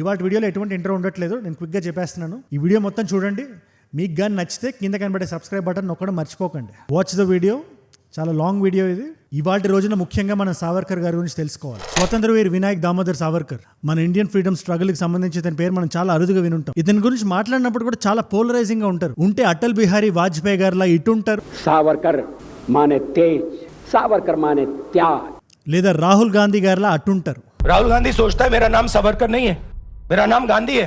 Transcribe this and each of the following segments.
ఇవాటి వీడియోలో ఎటువంటి ఇంట్రో ఉండట్లేదు, నేను క్విక్గా చెప్పేస్తున్నాను. ఈ వీడియో మొత్తం చూడండి. మీకు కానీ నచ్చితే కింద కనబడే సబ్స్క్రైబ్ బటన్ నొక్కడం మర్చిపోకండి. Watch the video. చాలా లాంగ్ వీడియో ఇది. ఇవాటి రోజున ముఖ్యంగా మనం సావర్కర్ గారి గురించి తెలుసుకోవాలి. స్వతంత్ర వీర్ వినాయక్ దామోదర్ సావర్కర్. మన ఇండియన్ ఫ్రీడమ్ స్ట్రగుల్ కి సంబంధించి ఇతని పేరు మనం చాలా అరుదుగా వినుంటాం. ఇతని గురించి మాట్లాడినప్పుడు కూడా చాలా పోలరైజింగ్ గా ఉంటారు. ఉంటే అటల్ బిహారీ వాజ్పేయి గారిలా ఇటుంటారు, సావర్కర్ మానే తేజ్, సావర్కర్ మానే త్యాగ్. లేదా రాహుల్ గాంధీ గారిలా అటుంటారు. राहुल गांधी सोचता है मेरा नाम सावरकर नहीं है, मेरा नाम गांधी है,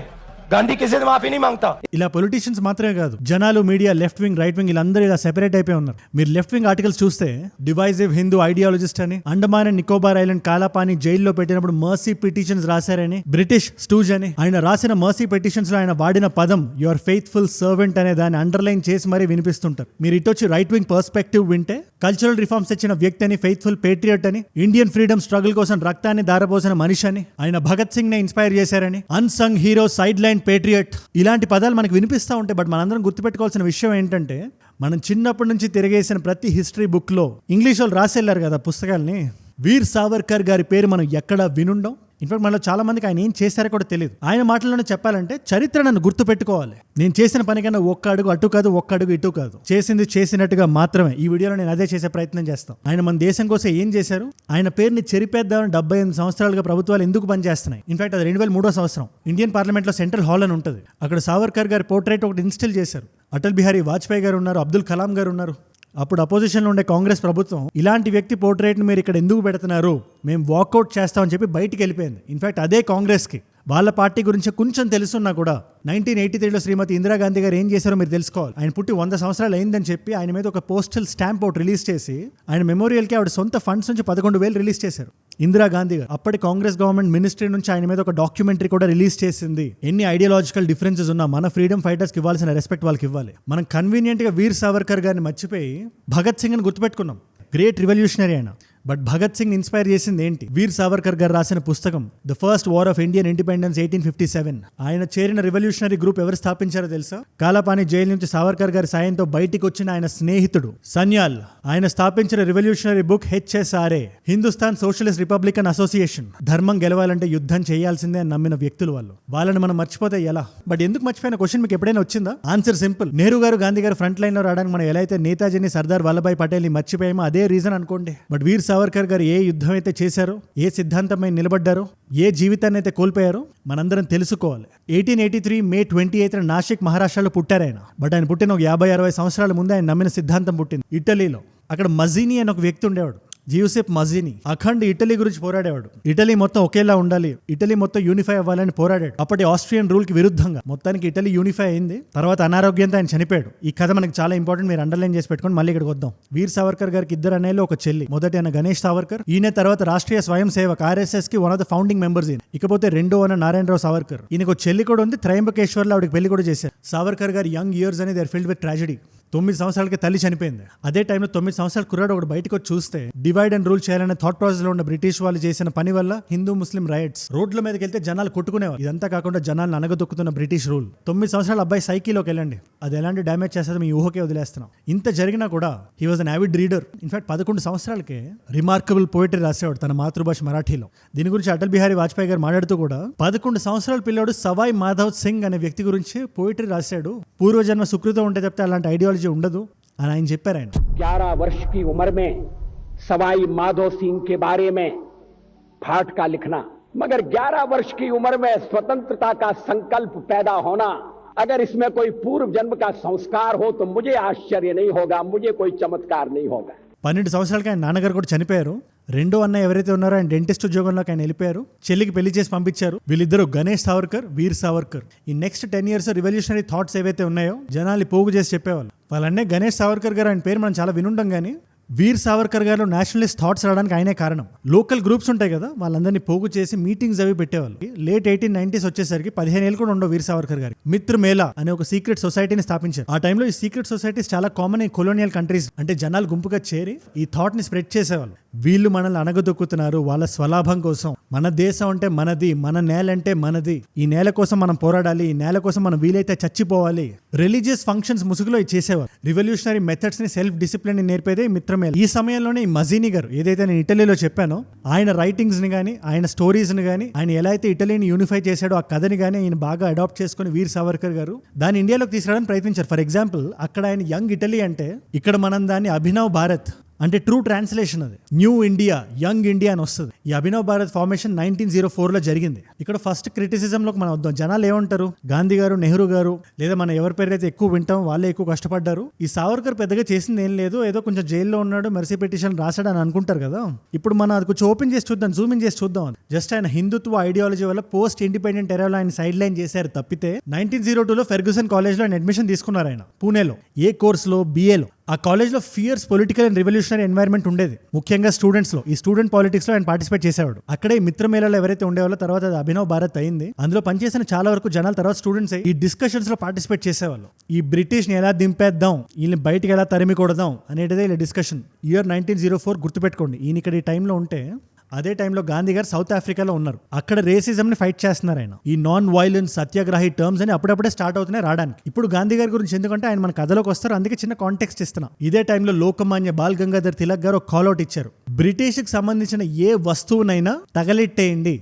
గాంధీ కిసే మాఫీ नहीं मांगता. ఇలా పొలిటీషియన్స్ మాత్రమే కాదు, జనాలు, media, left wing, right wing వీళ్ళందరూ ఇలా సెపరేట్ అయిపోయి ఉన్నారు. మీరు లెఫ్ట్ వింగ్ ఆర్టికల్స్ చూస్తే డివైజివ్ హిందూ ఐడియాలజిస్ట్ అని, అండమాన్ అండ్ నికోబార్ ఐలాండ్ కాలాపాని జైల్లో పెట్టినప్పుడు మర్సీ పిటిషన్స్ రాశారని, బ్రిటిష్ స్టూజ్ అని. ఆయన రాసిన మర్సీ పిటిషన్స్ లో ఆయన వాడిన పదం యువర్ ఫెయిత్ఫుల్ సర్వెంట్ అనే దాన్ని అండర్లైన్ చేసి మరీ వినిపిస్తుంటారు. మీరు ఇటొచ్చి రైట్ వింగ్ పర్స్పెక్టివ్ వింటే కల్చరల్ రిఫార్మ్స్ తెచ్చిన వ్యక్తి అని, ఫెయిత్ఫుల్ పేట్రియట్ అని, ఇండియన్ ఫ్రీడమ్ స్ట్రగుల్ కోసం రక్తాన్ని దారపోసిన మనిషి అని, ఆయన భగత్ సింగ్ ని ఇన్స్పైర్ చేశారని, unsung hero, side line patriot, ఇలాంటి పదాలు మనకు వినిపిస్తూ ఉంటాయి. బట్ మనందరం గుర్తుపెట్టుకోవాల్సిన విషయం ఏంటంటే, మనం చిన్నప్పటి నుంచి తిరిగేసిన ప్రతి హిస్టరీ బుక్ లో ఇంగ్లీష్ వాళ్ళు రాసేళ్ళారు కదా పుస్తకాల్ని, వీర్ సావర్కర్ గారి పేరు మనం ఎక్కడా వినుండం. ఇన్ఫాక్ట్ మనలో చాలా మందికి ఆయన ఏం చేశారో కూడా తెలియదు. ఆయన మాటల్లోనే చెప్పాలంటే, చరిత్ర నన్ను గుర్తు పెట్టుకోవాలి. నేను చేసిన పని కన్నా ఒక్క అడుగు అటు కాదు, ఒక్క అడుగు ఇటు కాదు, చేసింది చేసినట్టుగా మాత్రమే. ఈ వీడియోలో నేను అదే చేసే ప్రయత్నం చేస్తాను. ఆయన మన దేశం కోసం ఏం చేశారు, ఆయన పేరుని చెరిపేద్దామని 78 సంవత్సరాలుగా ప్రభుత్వాలు ఎందుకు పనిచేస్తున్నాయి. ఇన్ఫాక్ట్ అది 2003 సంవత్సరం ఇండియన్ పార్లమెంట్ లో సెంట్రల్ హాల్ అని ఉంటుంది. అక్కడ సావర్కర్ గారి పోర్ట్రేట్ ఒకటి ఇన్స్టాల్ చేశారు. అటల్ బిహారీ వాజ్పేయి గారు ఉన్నారు, అబ్దుల్ కలాం గారు ఉన్నారు. అప్పుడు అపోజిషన్లో ఉండే కాంగ్రెస్ ప్రభుత్వం ఇలాంటి వ్యక్తి పోర్ట్రేట్ని మీరు ఇక్కడ ఎందుకు పెడుతున్నారు, మేము వాకౌట్ చేస్తామని చెప్పి బయటికి వెళ్ళిపోయింది. ఇన్ఫాక్ట్ అదే కాంగ్రెస్కి వాళ్ళ పార్టీ గురించి కొంచెం తెలుసున్నా కూడా 1983లో శ్రీమతి ఇందిరాగాంధీ గారు ఏం చేశారో మీరు తెలుసుకోవాలి. ఆయన పుట్టి 100 సంవత్సరాలు అయిందని చెప్పి ఆయన మీద ఒక పోస్టల్ స్టాంప్ ఒకటి రిలీజ్ చేసి ఆయన మెమోరియల్కి ఆవిడ సొంత ఫండ్స్ నుంచి 11,000 రిలీజ్ చేశారు ఇందిరాగాంధీ గారు. అప్పటి కాంగ్రెస్ గవర్నమెంట్ మినిస్ట్రీ నుంచి ఆయన మీద ఒక డాక్యుమెంటరీ కూడా రిలీజ్ చేసింది. ఎన్ని ఐడియాలజికల్ డిఫరెన్సెస్ ఉన్నా మన ఫ్రీడమ్ ఫైటర్స్కి ఇవ్వాల్సిన రెస్పెక్ట్ వాళ్ళకి ఇవ్వాలి. మనం కన్వీనియంట్గా వీర్ సావర్కర్ గారిని మర్చిపోయి భగత్ సింగ్ అని గుర్తుపెట్టుకున్నాం. గ్రేట్ రివల్యూషనరీ ఆయన. బట్ భగత్ సింగ్ ఇన్స్పైర్ చేసింది ఏంటి? వీర్ సావర్కర్ గారు రాసిన పుస్తకం the first war of Indian independence 1857. ఆయన చేరిన రివల్యూషనరీ గ్రూప్ ఎవరు స్థాపించారో తెలుసా? కాలాపాని జైలు నుంచి సావర్కర్ గారి సాయంతో బయటికి వచ్చిన ఆయన స్నేహితుడు సన్యాల్. ఆయన స్థాపించిన revolutionary book HSRA, Hindustan socialist Republican association. ధర్మం గెలవాలంటే యుద్ధం చేయాల్సిందే అని నమ్మిన వ్యక్తులు వాళ్ళు. వాళ్ళని మనం మర్చిపోతే ఎలా? బట్ ఎందుకు మర్చిపోయిన క్వశ్చన్ మీకు ఎప్పుడైనా వచ్చిందా? Answer simple. నెహ్రూ గారు, గాంధీ గారు ఫ్రంట్ లైన్ లో రావడానికి మనం ఎలా అయితే నేతాజీని, సర్దార్ వల్లభాయ్ పటేల్ ని మర్చిపోయామో అదే రీజన్ అనుకోండి. బట్ వీర్ సావర్కర్ గారు ఏ యుద్ధం అయితే చేశారో, ఏ సిద్ధాంతమై నిలబడ్డారో, ఏ జీవితాన్ని అయితే కోల్పోయారో మనందరం తెలుసుకోవాలి. 1883 మే 28 నాసిక్ మహారాష్ట్రలో పుట్టారు ఆయన. బట్ ఆయన పుట్టిన ఒక 50-60 సంవత్సరాల ముందే ఆయన నమ్మిన సిద్ధాంతం పుట్టింది ఇటలీలో. అక్కడ మజీనీ అని ఒక వ్యక్తి ఉండేవాడు, జియూసెప్ మజీనీ. అఖండ్ ఇటలీ గురించి పోరాడేవాడు. ఇటలీ మొత్తం ఒకేలా ఉండాలి, ఇటలీ మొత్తం యూనిఫై అవ్వాలని పోరాడాడు. అప్పటి ఆస్ట్రియన్ రూల్ కి విరుద్ధంగా మొత్తానికి ఇటలీ యూనిఫై అయింది. తర్వాత అనారోగ్యంతో ఆయన చనిపోయాడు. ఈ కథ మనకి చాలా ఇంపార్టెంట్, మీరు అండర్లైన్ చేసి పెట్టుకొని మళ్ళీ ఇక్కడికి వద్దాం. వీర్ సావర్కర్ గారికి 2 అన్నయ్యలు, ఒక చెల్లి. మొదటి ఆయన గణేష్ సావర్కర్, ఈయన తర్వాత రాష్ట్రీయ స్వయం సేవక్ RSS కి one of the founding members ఈయన. ఇకపోతే రెండో అన్న నారాయణరావు సావర్కర్, ఈయనకు చెల్లి కూడా ఉంది, త్రయంబకేశ్వర్లో ఆవిడకి పెళ్లి కూడా చేశారు. సావర్కర్ గారి యంగ్ ఇయర్స్ అనేది they are filled with tragedy. 9 సంవత్సరాలకి తల్లి చనిపోయింది. అదే టైంలో 9 సంవత్సరాల కుర్రాడు ఒకటి బయటకు వచ్చి చూస్తే డివైడ్ అండ్ రూల్ చేయాలనే థాట్ ప్రాసెస్ లో ఉన్న బ్రిటిష్ వాళ్ళు చేసిన పని వల్ల హిందూ ముస్లిం రైట్స్, రోడ్ల మీదకి వెళ్తే జనాలు కొట్టుకునేవారు. ఇదంతా కాకుండా జనాలను అనగదొక్కుతున్న బ్రిటిష్ రూల్. 9 సంవత్సరాల అబ్బాయి సైకిల్లోకి వెళ్ళండి, అది ఎలాంటి డ్యామేజ్ చేస్తుందో మీ ఊహకే వదిలేస్తున్నాం. ఇంత జరిగినా కూడా he was an avid reader. In fact 11 సంవత్సరాలకే రిమార్కబుల్ పోయిటరీ రాసేవాడు తన మాతృభాష మరాఠీలో. దీని గురించి అటల్ బిహారీ వాజ్పేయి గారు మాట్లాడుతూ కూడా 11 సంవత్సరాల పిల్లోడు సవాయ్ మాధవ్ సింగ్ అనే వ్యక్తి గురించి పోయిటరీ రాశాడు. పూర్వజన్మ సుకృతం ఉంటే చెప్తే అలాంటి ఐడియాలజీ ఉండదు అని ఆయన చెప్పారు. ఆయన 11 वर्ष की उम्र में सवाई माधव सिंह के बारे में फाट का लिखना, मगर 11 वर्ष की उम्र में स्वतंत्रता का संकल्प पैदा होना, अगर इसमें कोई पूर्व जन्म का संस्कार हो तो मुझे आश्चर्य नहीं होगा, मुझे कोई चमत्कार नहीं होगा. 12 సంవత్సరాలకి ఆయన నాన్నగారు కూడా చనిపోయారు. రెండో అన్న ఎవరైతే ఉన్నారో ఆయన డెంటిస్ట్ ఉద్యోగంలోకి ఆయన వెళ్ళిపోయారు. చెల్లికి పెళ్లి చేసి పంపించారు. వీళ్ళిద్దరు గణేష్ సావర్కర్, వీర్ సావర్కర్. ఈ నెక్స్ట్ 10 years రివల్యూషనరీ థాట్స్ ఏవైతే ఉన్నాయో జనాలు పోగు చేసి చెప్పేవాళ్ళు. వాళ్ళన్నే గణేష్ సావర్కర్ గారు ఆయన పేరు మనం చాలా వినుండం కానీ వీర్ సావర్కర్ గారు నేషనలిస్ట్ థాట్స్ రావడానికి ఆయనే కారణం. లోకల్ గ్రూప్స్ ఉంటాయి కదా, వాళ్ళందరినీ పోగు చేసి మీటింగ్స్ అవి పెట్టేవాళ్ళు. లేట్ 1890s వచ్చేసరికి 15 ఏళ్ళు కూడా ఉండవు వీర్ సావర్కర్ గారికి. మిత్ర మేళా అనే ఒక సీక్రెట్ సొసైటీని స్థాపించారు. ఆ టైంలో ఈ సీక్రెట్ సొసైటీస్ చాలా కామన్ ఈ కొలోనియల్ కంట్రీస్. అంటే జనాలు గుంపుగా చేరి ఈ థాట్ ని స్ప్రెడ్ చేసేవాళ్ళు. వీళ్ళు మనల్ని అణగదొక్కుతున్నారు వాళ్ళ స్వలాభం కోసం. మన దేశం అంటే మనది, మన నేల అంటే మనది, ఈ నేల కోసం మనం పోరాడాలి, ఈ నేల కోసం మనం వీలైతే చచ్చిపోవాలి. రిలీజియస్ ఫంక్షన్స్ ముసుగులో ఇది చేసేవారు. రివల్యూషనరీ మెథడ్స్ ని, సెల్ఫ్ డిసిప్లిన్ ని నేర్పేదే ఈ మిత్రమేళ. ఈ సమయంలోనే ఈ మజీని గారు ఏదైతే నేను ఇటలీలో చెప్పానో ఆయన రైటింగ్స్ ని గానీ, ఆయన స్టోరీస్ ని గానీ, ఆయన ఎలా అయితే ఇటలీని యూనిఫై చేశాడో ఆ కథని గానీ ఆయన బాగా అడాప్ట్ చేసుకుని వీర్ సావర్కర్ గారు దాన్ని ఇండియాలోకి తీసుకురావడానికి ప్రయత్నించారు. ఫర్ ఎగ్జాంపుల్ అక్కడ ఆయన యంగ్ ఇటలీ అంటే, ఇక్కడ మనం దాన్ని అభినవ్ భారత్ అంటే ట్రూ ట్రాన్స్లేషన్ అది న్యూ ఇండియా, యంగ్ ఇండియా అని వస్తుంది. ఈ అభినవ్ భారత్ ఫార్మేషన్ 1904లో జరిగింది. ఇక్కడ ఫస్ట్ క్రిటిసిజంలోకి మనం వద్దాం. జనాలు ఏమంటారు, గాంధీ గారు, నెహ్రూ గారు లేదా మనం ఎవరి పేరైతే ఎక్కువ వింటాం వాళ్ళే ఎక్కువ కష్టపడ్డారు, ఈ సావర్కర్ పెద్దగా చేసింది ఏం లేదు, ఏదో కొంచెం జైల్లో ఉన్నాడు, మెర్సీ పిటిషన్ రాశాడు అని అనుకుంటారు కదా. ఇప్పుడు మనం అది కొంచెం ఓపెన్ చేసి చూద్దాం, జూమ్ ఇన్ చేసి చూద్దాం. జస్ట్ ఆయన హిందుత్వ ఐడియాలజీ వల్ల పోస్ట్ ఇండిపెండెంట్ ఎరాలో ఆయన సైడ్ లైన్ చేశారు తప్పితే 1902లో ఫెర్గ్యూసన్ కాలేజ్లో ఆయన అడ్మిషన్ తీసుకున్నారు. ఆయన పూణేలో ఏ కోర్సులో, BAలో. ఆ కాలేజ్లో fears political and revolutionary environment ఉండేది, ముఖ్యంగా స్టూడెంట్స్లో. ఈ స్టూడెంట్ పాలిటిక్స్లో ఆయన పార్టిసిపేట్ చేసేవాడు. అక్కడే ఈ మిత్రమేళలో ఎవరైతే ఉండేవాళ్ళో తర్వాత అది అభినవ్ భారత్ అయింది. అందులో పనిచేసిన చాలా వరకు జనాల తర్వాత స్టూడెంట్స్ ఈ డిస్కషన్స్లో పార్టిసిపేట్ చేసేవాళ్ళు. ఈ బ్రిటిష్ని ఎలా దింపేద్దాం, వీళ్ళని బయటికి ఎలా తరిమికొడదాం అనేటిదే ఇలా డిస్కషన్. ఇయర్ 1904 గుర్తుపెట్టుకోండి. ఈయన ఇక్కడ ఈ టైంలో ఉంటే అదే టైంలో గాంధీ గారు సౌత్ ఆఫ్రికాలో ఉన్నారు. అక్కడ రేసిజం ని ఫైట్ చేస్తున్నారు ఆయన. ఈ నాన్ వైలెన్స్, సత్యాగ్రహి టర్మ్స్ అని అప్పుడప్పుడే స్టార్ట్ అవుతున్నాయి రావడానికి. ఇప్పుడు గాంధీ గారి గురించి ఎందుకంటే ఆయన మన కథలోకి వస్తారు, అందుకే చిన్న కాంటెక్స్ట్ ఇస్తున్నాం. ఇదే టైంలో లోకమాన్య బాల్ గంగాధర్ తిలక్ గారు ఒక కాల్అవుట్ ఇచ్చారు. బ్రిటిష్కి సంబంధించిన ఏ వస్తువునైనా తగలెట్టేయండి,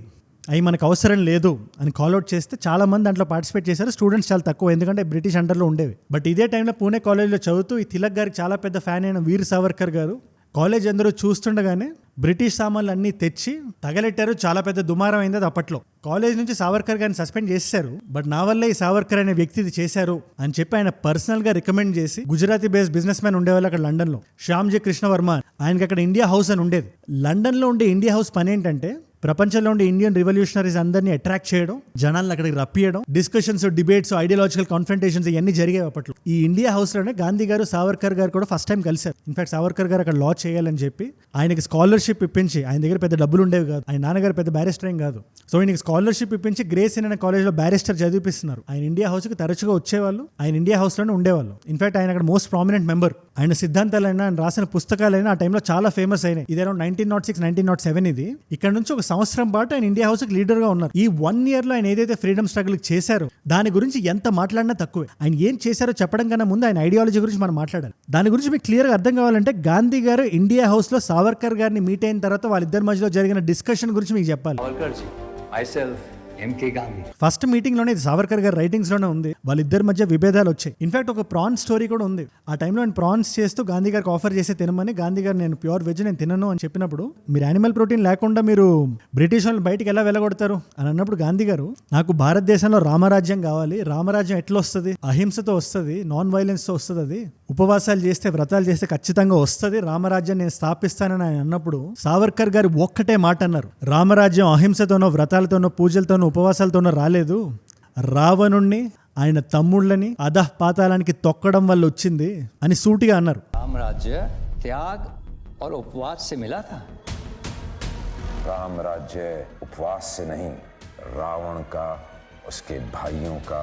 అవి మనకు అవసరం లేదు అని కాల్అవుట్ చేస్తే చాలా మంది దాంట్లో పార్టిసిపేట్ చేశారు. స్టూడెంట్స్ చాలా తక్కువ, ఎందుకంటే బ్రిటిష్ అండర్లో ఉండేవి. బట్ ఇదే టైంలో పూణే కాలేజ్లో చదువుతూ ఈ తిలక్ గారికి చాలా పెద్ద ఫ్యాన్ అయిన వీర్ సావర్కర్ గారు కాలేజ్ అందరూ చూస్తుండగానే బ్రిటిష్ సామాన్లు అన్నీ తెచ్చి తగలెట్టారు. చాలా పెద్ద దుమారం అయింది అది అప్పట్లో. కాలేజ్ నుంచి సావర్కర్ గారిని సస్పెండ్ చేశారు. బట్ నా వల్లే ఈ సావర్కర్ అనే వ్యక్తి ఇది చేశారు అని చెప్పి ఆయన పర్సనల్ గా రికమెండ్ చేసి, గుజరాతీ బేస్డ్ బిజినెస్ మ్యాన్ ఉండేవాళ్ళు అక్కడ లండన్ లో, శ్యామ్జీ కృష్ణ వర్మ. ఆయనకి అక్కడ ఇండియా హౌస్ అని ఉండేది. లండన్ లో ఉండే ఇండియా హౌస్ పని ఏంటంటే ప్రపంచంలో ఉండే ఇండియన్ రివల్యూషనరీస్ అందరినీ అట్రాక్ట్ చేయడం, జనాలను అక్కడికి రప్పియడం, డిస్కషన్స్, డిబేట్స్, ఐడియాలజికల్ కాన్ఫ్రంటేషన్స్ ఇవన్నీ జరిగాయి అప్పట్లో. ఈ ఇండియా హౌస్ లోనే గాంధీ గారు, సావర్కర్ గారు కూడా ఫస్ట్ టైం కలిశారు. ఇన్ఫాక్ట్ సావర్కర్ గారు అక్కడ లా చేయాలని చెప్పి ఆయనకి స్కాలర్షిప్ ఇప్పించి, ఆయన దగ్గర పెద్ద డబ్బులు ఉండేవి కాదు, ఆయన నాన్నగారు పెద్ద బ్యారిస్టర్ ఏం కాదు, సో ఆయనకి స్కాలర్షిప్ ఇప్పించి గ్రేస్ అనే కాలేజ్లో బ్యారిస్టర్ చదివిపిస్తున్నారు. ఆయన ఇండియా హౌస్కి తరచుగా వచ్చేవాళ్ళు, ఆయన ఇండియా హౌస్లోనే ఉండేవాళ్ళు. ఇన్ఫాక్ట్ ఆయన అక్కడ మోస్ట్ ప్రామినెంట్ మెంబర్. ఆయన సిద్ధాంతాలైనా, ఆయన రాసిన పుస్తకాలైనా ఆ టైంలో చాలా ఫేమస్ అయినాయి. ఇది అరౌండ్ 1906, 1907 ఇది. ఇక్కడ నుంచి ఒక సంవత్సరం పాటు ఆయన ఇండియా హౌస్ కి లీడర్ గా ఉన్నారు. ఈ 1 year లో ఆయన ఏదైతే ఫ్రీడమ్ స్ట్రగుల్ చేశారో దాని గురించి ఎంత మాట్లాడినా తక్కువే. ఆయన ఏం చేశారో చెప్పడం కన్నా ముందు ఆయన ఐడియాలజీ గురించి మనం మాట్లాడాలి. దాని గురించి మీకు క్లియర్ గా అర్థం కావాలంటే గాంధీ గారు ఇండియా హౌస్ లో సావర్కర్ గారిని మీట్ అయిన తర్వాత వాళ్ళిద్దరి మధ్యలో జరిగిన డిస్కషన్ గురించి మీకు చెప్పాలి. ఫస్ట్ మీటింగ్ లోనే ఇది సావర్కర్ గారి రైటింగ్స్ లోనే ఉంది. వాళ్ళిద్దరి మధ్య విభేదాలు వచ్చాయి. ఇన్ఫాక్ట్ ఒక ప్రాన్స్ స్టోరీ కూడా ఉంది. ఆ టైంలో ఆయన ప్రాన్స్ చేస్తూ గాంధీ గారికి ఆఫర్ చేసి తినమని, గాంధీ గారు నేను ప్యూర్ వెజ్ నేను తినను అని చెప్పినప్పుడు, మీరు యానిమల్ ప్రోటీన్ లేకుండా మీరు బ్రిటిష్ వాళ్ళని బయటికి ఎలా వెళ్ళగొడతారు అని అన్నప్పుడు గాంధీ గారు, నాకు భారతదేశంలో రామరాజ్యం కావాలి, రామరాజ్యం ఎట్లా వస్తుంది, అహింసతో వస్తుంది, నాన్ వైలెన్స్ తో వస్తుంది, అది ఉపవాసాలు చేస్తే, వ్రతాలు చేస్తే ఖచ్చితంగా వస్తుంది, రామరాజ్యం నేను స్థాపిస్తానని ఆయన అన్నప్పుడు సావర్కర్ గారు ఒక్కటే మాట అన్నారు, రామరాజ్యం అహింసతోనో, వ్రతాలతోనో, పూజలతోనో, ఉపవాసాలతోనో రాలేదు, రావణుణ్ణి, ఆయన తమ్ముళ్ళని అధఃపాతాళానికి తొక్కడం వల్ల వచ్చింది అని సూటిగా అన్నారు. రామరాజ్య త్యాగ్ और उपवास से मिला था. राम राज्य उपवास से नहीं, रावण का, उसके भाइयों का,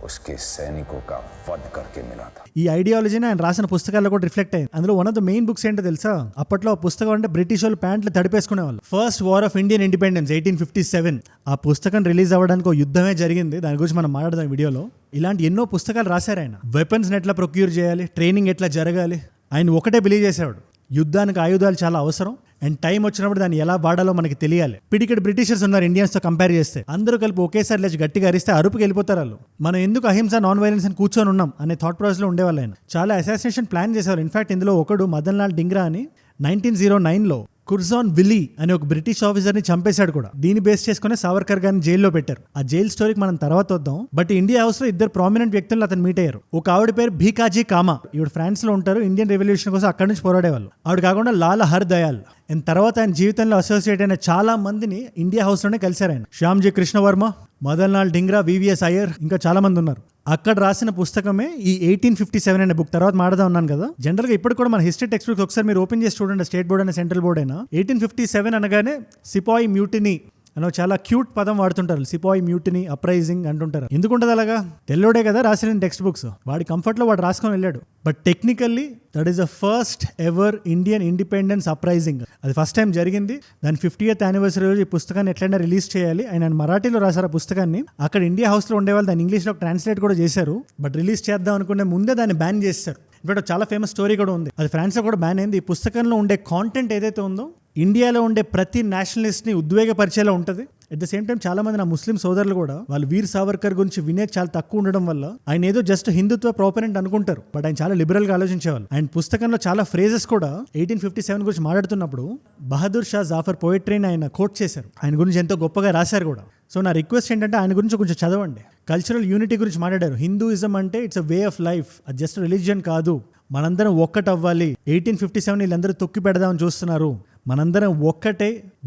उसके सैनिकों का वध करके मिला था. ఈ ఐడియాలజీని ఆయన రాసిన పుస్తకాల్లో కూడా రిఫ్లెక్ట్ అయింది. అందులో one of the main books ఏంటో తెలుసా? అప్పట్లో ఆ పుస్తకం అంటే బ్రిటిష్ వాళ్ళు ప్యాంట్లు తడిపేసుకునేవాళ్ళు. First war of Indian independence 1857. ఆ పుస్తకం రిలీజ్ అవ్వడానికి ఒక యుద్ధమే జరిగింది. దాని గురించి మనం మాట్లాడదాం వీడియోలో. ఇలాంటి ఎన్నో పుస్తకాలు రాశారు ఆయన. వెపన్స్ ఎట్లా ప్రొక్యూర్ చేయాలి, ట్రైనింగ్ ఎట్లా జరగాలి, ఆయన ఒకటే బిలీవ్ చేసేవాడు, యుద్ధానికి ఆయుధాలు చాలా అవసరం అండ్ టైం వచ్చినప్పుడు దాన్ని ఎలా వాడాలో మనకి తెలియాలి. పిడికెట్ బ్రిటిషర్స్ ఉన్నారు ఇండియన్స్ తో కంపేర్ చేస్తే. అందరూ కలిపి ఒకేసారి లేచి గట్టిగా అరిస్తే అరుపుకి వెళ్ళిపోతారు వాళ్ళు. మనం ఎందుకు అహింస, నాన్ వైలెన్స్ అని కూర్చొని ఉన్నాం అనే థాట్ ప్రాసెస్ లో ఉండేవాళ్ళు. ఆయన చాలా అసాసినేషన్ ప్లాన్ చేసేవారు. ఇన్ఫాక్ట్ ఇందులో ఒకడు మదన్ లాల్ డింగ్రా అని 1909లో కుర్జాన్ విల్లీ అనే ఒక బ్రిటిష్ ఆఫీసర్ ని చంపేశాడు కూడా. దీన్ని బేస్ చేసుకుని సావర్కర్ గారిని జైల్లో పెట్టారు. ఆ జైల్ స్టోరీకి మనం తర్వాత వద్దాం. బట్ ఇండియా హౌస్ లో ఇద్దరు ప్రామినెంట్ వ్యక్తులు అతను మీట్ అయ్యారు. ఒక ఆవిడ పేరు భీకాజీ కామా. ఈవిడ ఫ్రాన్స్ లో ఉంటారు. ఇండియన్ రెవల్యూషన్ కోసం అక్కడి నుంచి పోరాడేవాళ్ళు. ఆవిడ కాకుండా లాలా హర్ దయాల్ అండ్ తర్వాత ఆయన జీవితంలో అసోసియేట్ అయిన చాలా మందిని ఇండియా హౌస్ లోనే కలిశారు ఆయన. శ్యామ్జీ కృష్ణ వర్మ, మదన్ లాల్ డింగ్రా, వివిఎస్ అయ్యర్, ఇంకా చాలా మంది ఉన్నారు. అక్కడ రాసిన పుస్తకమే ఈ 1857 అనే బుక్. తర్వాత మాడదా ఉన్నాను కదా. జనరల్ గా ఇప్పుడు కూడా మన హిస్టరీ టెక్స్ట్ బుక్స్ ఒకసారి మీరు ఓపెన్ చేసి చూడండి, స్టేట్ బోర్డ్ అయినా సెంట్రల్ బోర్డ్ అయినా. 1857 అనగానే సిపాయి మ్యూటినీ అని చాలా క్యూట్ పదం వాడుతుంటారు, సిపాయి మ్యూటినీ అప్రైజింగ్ అంటుంటారు. ఎందుకుంటది అలాగా? తెల్లోడే కదా రాసిన టెక్స్ట్ బుక్స్, వాడి కంఫర్ట్లో వాడు రాసుకొని వెళ్ళాడు. But technically that is the first ever Indian independence uprising. అది ఫస్ట్ టైం జరిగింది. దాని 50th యానివర్సరీ రోజు ఈ పుస్తకాన్ని ఎట్లయినా రిలీజ్ చేయాలి. ఆయన మరాఠీలో రాశారు ఆ పుస్తకాన్ని. అక్కడ ఇండియా హౌస్లో ఉండేవాళ్ళు దాన్ని ఇంగ్లీష్లో ట్రాన్స్లేట్ కూడా చేశారు. బట్ రిలీజ్ చేద్దాం అనుకునే ముందే దాన్ని బ్యాన్ చేశారు. ఇన్ఫాక్ట్ చాలా ఫేమస్ స్టోరీ కూడా ఉంది, అది ఫ్రాన్స్లో కూడా బ్యాన్ అయింది. ఈ పుస్తకంలో ఉండే కాంటెంట్ ఏదైతే ఉందో ఇండియాలో ఉండే ప్రతి నేషనలిస్ట్ని ఉద్వేగపరిచేలా ఉంటుంది. అట్ ద సేమ్ టైం చాలా మంది నా ముస్లిం సోదరులు కూడా వాళ్ళు వీర్ సావర్కర్ గురించి వినేది చాలా తక్కువ ఉండడం వల్ల ఆయన ఏదో జస్ట్ హిందుత్వ ప్రోపనెంట్ అనుకుంటారు. బట్ ఆయన చాలా లిబరల్ గా ఆలోచించేవాళ్ళు. ఆయన పుస్తకంలో చాలా ఫ్రేజెస్ కూడా 1857 గురించి మాట్లాడుతున్నప్పుడు బహదూర్ షా జాఫర్ పోయిట్రీని ఆయన కోట్ చేశారు. ఆయన గురించి ఎంతో గొప్పగా రాశారు కూడా. సో నా రిక్వెస్ట్ ఏంటంటే ఆయన గురించి కొంచెం చదవండి. కల్చరల్ యూనిటీ గురించి మాట్లాడారు. హిందూయిజం అంటే it's a way of life, అది జస్ట్ రిలీజియన్ కాదు. మనందరం ఒక్కటవ్వాలి. 1857 వీళ్ళందరూ తొక్కి పెడదామని చూస్తున్నారు. మనందరం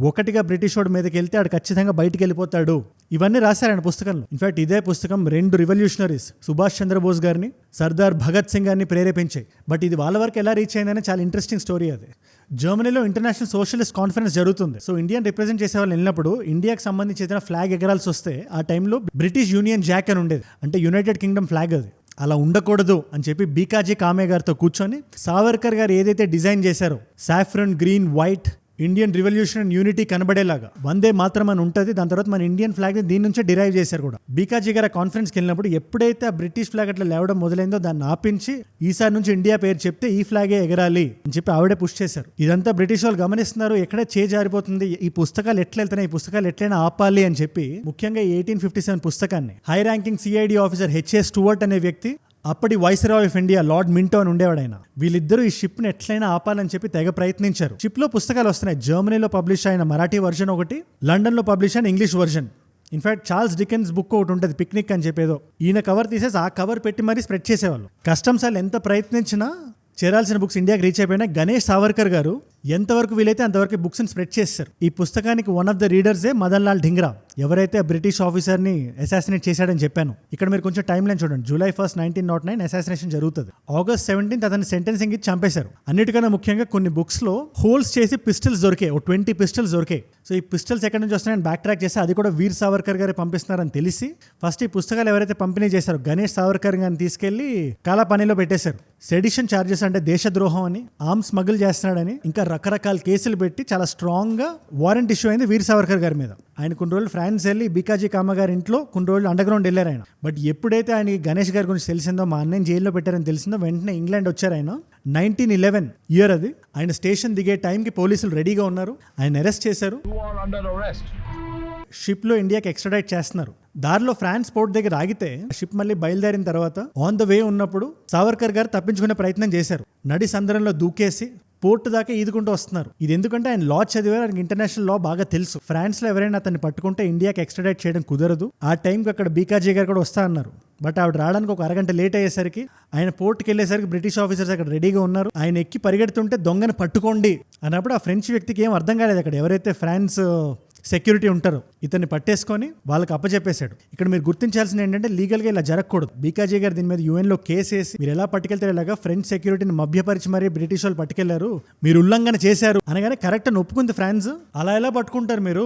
ఒకటిగా బ్రిటిష్ వాడి మీదకి వెళ్తే ఆడు ఖచ్చితంగా బయటికి వెళ్ళిపోతాడు. ఇవన్నీ రాశారు ఆయన పుస్తకంలో. ఇన్ఫాక్ట్ ఇదే పుస్తకం 2 రివల్యూషనరీస్ సుభాష్ చంద్రబోస్ గారిని, సర్దార్ భగత్ సింగ్ గారిని ప్రేరేపించాయి. బట్ ఇది వాళ్ళ వరకు ఎలా రీచ్ అయిందనే చాలా ఇంట్రెస్టింగ్ స్టోరీ అది. జర్మనీలో ఇంటర్నేషనల్ సోషలిస్ట్ కాన్ఫరెన్స్ జరుగుతుంది. సో ఇండియన్ రిప్రజెంట్ చేసే వాళ్ళు వెళ్ళినప్పుడు ఇండియాకి సంబంధించి ఏదైనా ఫ్లాగ్ ఎగరాల్సి వస్తే ఆ టైంలో బ్రిటిష్ యూనియన్ జాక్ అని ఉండేది, అంటే యునైటెడ్ కింగ్డమ్ ఫ్లాగ్. అది అలా ఉండకూడదు అని చెప్పి బీకాజీ కామే గారితో కూర్చొని సావర్కర్ గారు ఏదైతే డిజైన్ చేశారో saffron, green, white Indian revolution and unity కనబడేలాగా వందే మాత్రం అని ఉంటుంది. దాని తర్వాత మన ఇండియన్ ఫ్లాగ్ ని దీని నుంచే డిరైవ్ చేశారు కూడా. బీకాజీ గారు కాన్ఫరెన్స్కి వెళ్ళినప్పుడు ఎప్పుడైతే ఆ బ్రిటిష్ ఫ్లాగ్ అట్లా లేవడం మొదలైందో దాన్ని ఆపించి ఈసారి నుంచి ఇండియా పేరు చెప్తే ఈ ఫ్లాగే ఎగరాలి అని చెప్పి ఆవిడే పుష్ చేశారు. ఇదంతా బ్రిటిష్ వాళ్ళు గమనిస్తున్నారు, ఎక్కడే జారిపోతుంది, ఈ పుస్తకాలు ఎట్లా వెళ్తున్నాయి, ఈ పుస్తకాలు ఎట్లయినా ఆపాలి అని చెప్పి ముఖ్యంగా 1857 పుస్తకాన్ని high ranking CID officer HA Stuart అనే వ్యక్తి, అప్పటి viceroy of India lord Minto అని ఉండేవాడు ఆయన, వీళ్ళిద్దరూ ఈ షిప్ ని ఎట్లయినా ఆపాలని చెప్పి తెగ ప్రయత్నించారు. షిప్ లో పుస్తకాలు వస్తున్నాయి. జర్మనీలో పబ్లిష్ అయిన మరాఠీ వర్షన్ ఒకటి, లండన్ లో పబ్లిష్ అయిన English version. In fact Charles Dickens book ఒకటి ఉంటుంది, పిక్నిక్ అని చెప్పేదో. ఈయన కవర్ తీసేసి ఆ కవర్ పెట్టి మరీ స్ప్రెడ్ చేసేవాళ్ళు. కస్టమ్స్ వాళ్ళు ఎంత ప్రయత్నించినా చేరాల్సిన బుక్స్ ఇండియాకి రీచ్ అయిపోయినా గణేష్ సావర్కర్ గారు ఎంతవరకు వీలైతే అంతవరకు బుక్స్ని స్ప్రెడ్ చేస్తారు. ఈ పుస్తకానికి వన్ ఆఫ్ ద రీడర్సే మదన్ లాల్ ఢింగ్రా, ఎవరైతే బ్రిటిష్ ఆఫీసర్ని అసాసినేట్ చేశాడని చెప్పాను. ఇక్కడ మీరు కొంచెం టైం లైన్ చూడండి. July 1, 1909 అసాసినేషన్ జరుగుతుంది. August 17 అతన్ని సెంటెన్సింగ్ ఇచ్చి చంపేశారు. అన్నిటికన్నా ముఖ్యంగా కొన్ని బుక్స్ లో హోల్స్ చేసి పిస్టల్స్ దొరికాయి, 20 పిస్టల్స్ దొరికాయి. సో ఈ పిస్టల్స్ ఎక్కడి నుంచి వస్తున్నాయని బ్యాక్ ట్రాక్ చేస్తే అది కూడా వీర్ సావర్కర్ గారే పంపిస్తున్నారని తెలిసి ఫస్ట్ ఈ పుస్తకాలు ఎవరైతే పంపిణీ చేశారో గణేష్ సావర్కర్ గారిని తీసుకెళ్లి కాలాపానీలో పెట్టేశారు. సెడిషన్ ఛార్జెస్ అంటే దేశద్రోహం అని, ఆర్మ్స్ స్మగుల్ చేస్తున్నాడని, ఇంకా రకరకాల కేసులు పెట్టి చాలా స్ట్రాంగ్ గా వారెంట్ ఇష్యూ అయింది వీర్ సావర్కర్ గారి మీద. ఆయన కొన్ని రోజులు ఫ్రాన్స్ వెళ్ళి బీకాజీ కామ గారి ఇంట్లో కొన్ని రోజులు అండర్ గ్రౌండ్ వెళ్ళారు ఆయన. బట్ ఎప్పుడైతే ఆయనకి గణేష్ గారి గురించి తెలిసిందో, మా అన్నయ్య జైల్లో పెట్టారని తెలిసిందో, వెంటనే ఇంగ్లాండ్ వచ్చారు ఆయన. 1911 ఇయర్ అది. ఆయన స్టేషన్ దిగే టైంకి పోలీసులు రెడీగా ఉన్నారు. ఆయన అరెస్ట్ చేశారు. షిప్ లో ఇండియాకి ఎక్స్ట్రాడైట్ చేస్తున్నారు. దారిలో ఫ్రాన్స్ పోర్ట్ దగ్గర ఆగితే షిప్ మళ్ళీ బయలుదేరిన తర్వాత ఆన్ ద వే ఉన్నప్పుడు సావర్కర్ గారు తప్పించుకునే ప్రయత్నం చేశారు. నడి సందర్భంలో దూకేసి పోర్టు దాకా ఈదుకుంటూ వస్తున్నారు. ఇది ఎందుకంటే ఆయన లా చదివారు, ఆయనకి ఇంటర్నేషనల్ లా బాగా తెలుసు. ఫ్రాన్స్ లో ఎవరైనా అతన్ని పట్టుకుంటే ఇండియాకి ఎక్స్ట్రాడైట్ చేయడం కుదరదు. ఆ టైంకి అక్కడ బీకాజీ గారు కూడా వస్తా అన్నారు. బట్ ఆవిడ రావడానికి ఒక అరగంట లేట్ అయ్యేసరికి ఆయన పోర్ట్కి వెళ్ళేసరికి బ్రిటిష్ ఆఫీసర్స్ అక్కడ రెడీగా ఉన్నారు. ఆయన ఎక్కి పరిగెడుతుంటే దొంగని పట్టుకోండి అన్నప్పుడు ఆ ఫ్రెంచ్ వ్యక్తికి ఏం అర్థం కాలేదు. అక్కడ ఎవరైతే ఫ్రాన్స్ సెక్యూరిటీ ఉంటారో ఇతన్ని పట్టేసుకొని వాళ్ళకి అప్పచెప్పేశాడు. ఇక్కడ మీరు గుర్తించాల్సింది ఏంటంటే లీగల్గా ఇలా జరగకూడదు. బీకాజీ గారు దీని మీద UN లో కేసు వేసి మీరు ఎలా పట్టుకెళ్తారు, ఇలాగా ఫ్రెంచ్ సెక్యూరిటీని మభ్యపరిచి మరీ బ్రిటిష్ వాళ్ళు పట్టుకెళ్లారు, మీరు ఉల్లంఘన చేశారు అనగానే కరెక్ట్ అని ఒప్పుకుంది ఫ్రాన్స్. అలా ఎలా పట్టుకుంటారు మీరు,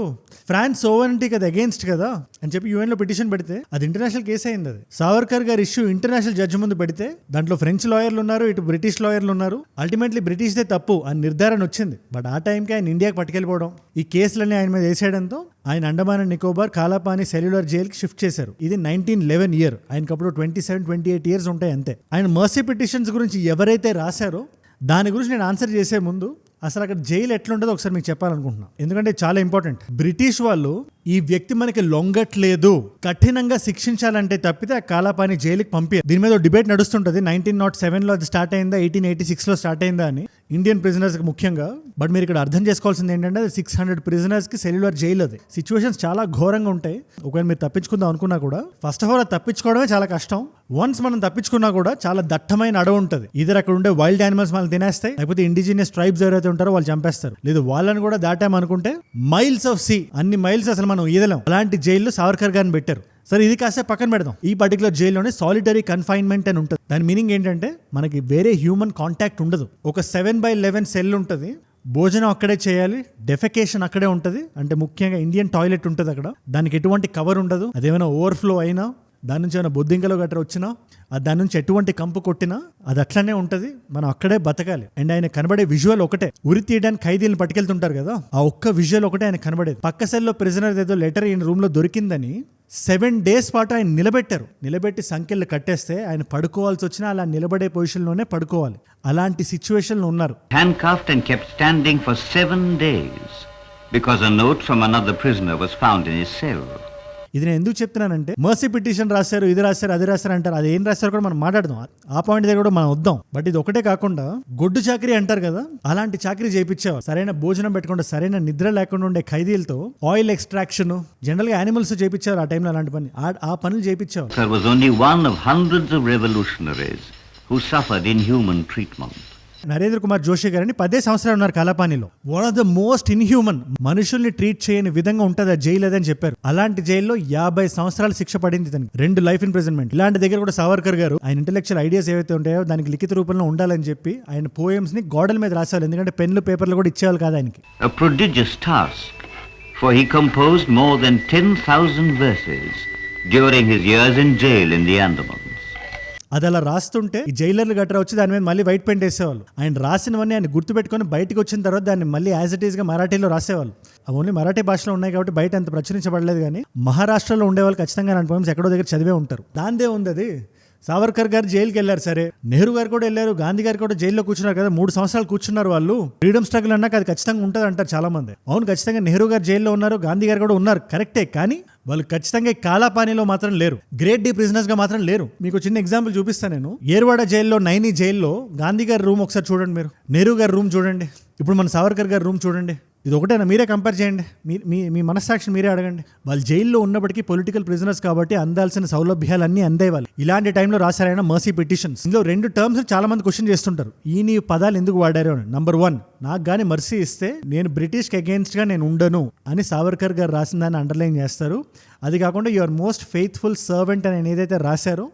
ఫ్రాన్స్ సోవరెనిటీ కదా, అగేన్స్ట్ కదా అని చెప్పి UN లో పిటిషన్ పెడితే అది ఇంటర్నేషనల్ కేసు అయింది. అది సావర్కర్ గారి ఇష్యూ ఇంటర్నేషనల్ జడ్జి ముందు పెడితే దాంట్లో ఫ్రెంచ్ లాయర్లు ఉన్నారు, ఇటు బ్రిటిష్ లాయర్లు ఉన్నారు. అల్టిమేట్లీ బ్రిటిష్దే తప్పు అని నిర్ధారణ వచ్చింది. బట్ ఆ టైంకి ఆయన ఇండియాకి పట్టుకెళ్ళిపోవడం, ఈ కేసులన్నీ ఆయన మీద వేసేయడంతో ఆయన అండమాన్ అండ్ నికోబార్ కాలాపాని సెల్యులర్ జైల్కి షిఫ్ట్ చేశారు. ఇది 1911 ఇయర్. ఆయనకు అప్పుడు 27-28 ఇయర్స్ ఉంటాయి అంతే. ఆయన మర్సీ పిటిషన్స్ గురించి ఎవరైతే రాశారో దాని గురించి నేను ఆన్సర్ చేసే ముందు అసలు అక్కడ జైలు ఎట్లుంటుందో ఒకసారి మీకు చెప్పాలనుకుంటున్నాను. ఎందుకంటే చాలా ఇంపార్టెంట్. బ్రిటిష్ వాళ్ళు ఈ వ్యక్తి మనకి లొంగట్లేదు, కఠినంగా శిక్షించాలంటే తప్పితే ఆ కాలాపాని జైలుకి పంపారు. దీని మీద డిబేట్ నడుస్తుంటది. 1907లో అది స్టార్ట్ అయిందా, 1886లో స్టార్ట్ అయిందా అని, ఇండియన్ ప్రిజనర్స్ ముఖ్యంగా. బట్ మీరు ఇక్కడ అర్థం చేసుకోవాల్సింది ఏంటంటే 600 ప్రిజనర్స్ కి సెల్యులర్ జైలు. అది సిచ్యువేషన్స్ చాలా ఘోరంగా ఉంటాయి. ఒకవేళ మీరు తప్పించుకుందాం అనుకున్నా కూడా ఫస్ట్ ఆఫ్ ఆల్ తప్పించుకోవడమే చాలా కష్టం. వన్స్ మనం తప్పించుకున్నా కూడా చాలా దట్టమైన అడవి ఉంటుంది. ఇద్దరు అక్కడ ఉండే వైల్డ్ యానిమల్స్ మనల్ని తినేస్తాయి, లేకపోతే ఇండిజినియస్ ట్రైబ్స్ ఎవరైతే ఉంటారో వాళ్ళు చంపేస్తారు. లేదు వాళ్ళని కూడా దాటామనుకుంటే మైల్స్ ఆఫ్ సీ, అన్ని మైల్స్ అసలు మనం ఈదలేం. అలాంటి జైల్లో సావర్కర్ గారిని పెట్టారు. సరే ఇది కాస్త పక్కన పెడదాం. ఈ పర్టికులర్ జైల్లోనే సాలిటరీ కన్ఫైన్మెంట్ అని ఉంటుంది. దాని మీనింగ్ ఏంటంటే మనకి వేరే హ్యూమన్ కాంటాక్ట్ ఉండదు. ఒక 7/11 సెల్ ఉంటుంది. భోజనం అక్కడే చేయాలి, డెఫెకేషన్ అక్కడే ఉంటుంది. అంటే ముఖ్యంగా ఇండియన్ టాయిలెట్ ఉంటుంది అక్కడ, దానికి ఎటువంటి కవర్ ఉండదు. అదేమైనా ఓవర్ఫ్లో అయినా, దాని నుంచి ఏమైనా బొద్దింకలు గట్రా వచ్చినా, దాని నుంచి ఎటువంటి కంపు కొట్టినా అది అట్లనే ఉంటుంది. మనం అక్కడే బతకాలి. అండ్ ఆయన కనబడే విజువల్ ఒకటే, ఉరి తీయడానికి ఖైదీలను పట్టుకెళ్తుంటారు కదా, ఆ ఒక్క విజువల్ ఒకటే ఆయన కనబడేది. పక్క సెల్లో ప్రిజనర్ ఏదో లెటర్ ఈయన రూమ్ లో దొరికిందని 7 days పాటు ఆయన నిలబెట్టి సంఖ్యలు కట్టేస్తే ఆయన పడుకోవాల్సి వచ్చినా అలా నిలబడే పొజిషన్లోనే పడుకోవాలి. అలాంటి సిచ్యువేషన్లో ఉన్నారు. Handcuffed and kept standing for 7 days because a note from another prisoner was found in his cell. ఇది నేను ఎందుకు చెప్తున్నానంటే, మర్సీ పిటిషన్ రాశారు, ఇది రాశారు, అది రాశారు అంటారు. అది ఏం రాశారు కూడా మనం మాట్లాడదాం, ఆ పాయింట్ దగ్గర కూడా మనం వద్దాం. బట్ ఇది ఒకటే కాకుండా గొడ్డు చాకరీ అంటారు కదా, అలాంటి చాకరీ చేయించేవారు. సరైన భోజనం పెట్టకుండా, సరైన నిద్ర లేకుండా ఉండే ఖైదీలతో ఆయిల్ ఎక్స్ట్రాక్షన్, జనరల్ గా యానిమల్స్ చేయించేవారు ఆ టైంలో. అలాంటి పని, ఆ పనులు చేయించేవారు. There was only one of hundreds of revolutionaries who suffered inhuman treatment. Narendra Kumar Joshi గారని 10 సంవత్సరాలు ఉన్నారు కాలాపానీలో. One of the most inhuman, మనుషుల్ని ట్రీట్ చేయని విధంగా ఉంటుంది ఆ జైలు అదని చెప్పారు. అలాంటి జైల్లో 50 సంవత్సరాలు శిక్ష పడింది తనకి, 2 లైఫ్ ఇంప్రిజన్మెంట్. ఇలాంటి దగ్గర కూడా సావర్కర్ గారు ఆయన ఇంటెలెక్చువల్ ఐడియాస్ ఏవైతే ఉంటాయో దానికి లిఖిత రూపంలో ఉండాలని చెప్పి ఆయన పోయమ్స్ ని గోడల మీద రాసేవాళ్ళు. ఎందుకంటే పెన్లు పేపర్లు కూడా ఇచ్చేవాళ్ళు కాదు ఆయనకి. A prodigious task, for he composed more than 10,000 verses during his years in jail in the Andamans. అది అలా రాస్తుంటే ఈ జైలర్లు గట్రా వచ్చి దాని మీద మళ్ళీ వైట్ పెయింట్ వేసేవాళ్ళు. ఆయన రాసినవన్నీ ఆయన గుర్తుపెట్టుకొని బయటకు వచ్చిన తర్వాత దాన్ని మళ్ళీ యాజ్ ఇట్ ఈస్ గా మరాఠీలో రాసేవాళ్ళు. అవి ఓన్లీ మరాఠీ భాషలో ఉన్నాయి కాబట్టి బయట అంత ప్రచురించబడలేదు. కానీ మహారాష్ట్రలో ఉండేవాళ్ళు ఖచ్చితంగా అలాంటి పోయమ్స్ ఎక్కడో దగ్గర చదివే ఉంటారు. దాందే ఉంది అది. సావర్కర్ గారు జైలుకి వెళ్ళారు, సరే, నెహ్రూ గారు కూడా వెళ్ళారు, గాంధీ గారు కూడా జైల్లో కూర్చున్నారు కదా, 3 సంవత్సరాలు కూర్చున్నారు వాళ్ళు. ఫ్రీడమ్ స్ట్రగుల్ అన్నాక అది ఖచ్చితంగా ఉంటుంది అంటారు చాలా మంది. అవును, ఖచ్చితంగా నెహ్రూ గారు జైల్లో ఉన్నారు, గాంధీ గారు కూడా ఉన్నారు, కరెక్టే. కానీ వాళ్ళు ఖచ్చితంగా కాలాపానీలో మాత్రం లేరు, గ్రేట్ డీ ప్రిజనర్స్ గా మాత్రం లేరు. మీకు చిన్న ఎగ్జాంపుల్ చూపిస్తాను నేను. ఏర్వాడ జైల్లో, నైనీ జైల్లో గాంధీ గారి రూమ్ ఒకసారి చూడండి మీరు, నెహ్రూ గారి రూమ్ చూడండి, ఇప్పుడు మన సావర్కర్ గారి రూమ్ చూడండి. ఇది ఒకటేనా? మీరే కంపేర్ చేయండి, మీ మనస్సాక్షిని మీరే అడగండి. వాళ్ళు జైల్లో ఉన్నప్పటికీ పొలిటికల్ ప్రిజనర్స్ కాబట్టి అందాల్సిన సౌలభ్యాలన్నీ అందేవాలి. ఇలాంటి టైంలో రాశారైనా మర్సీ పిటిషన్స్. ఇందులో 2 టర్మ్స్ చాలా మంది క్వశ్చన్ చేస్తుంటారు, ఈ పదాలు ఎందుకు వాడారు అని. నంబర్ 1, నాకు కానీ మర్సీ ఇస్తే నేను బ్రిటిష్కి అగేన్స్ట్ గా నేను ఉండను అని సావర్కర్ గారు రాసిన దాన్ని అండర్లైన్ చేస్తారు. అది కాకుండా యువర్ మోస్ట్ ఫెయిత్ఫుల్ సర్వెంట్ అని ఏదైతే రాశారో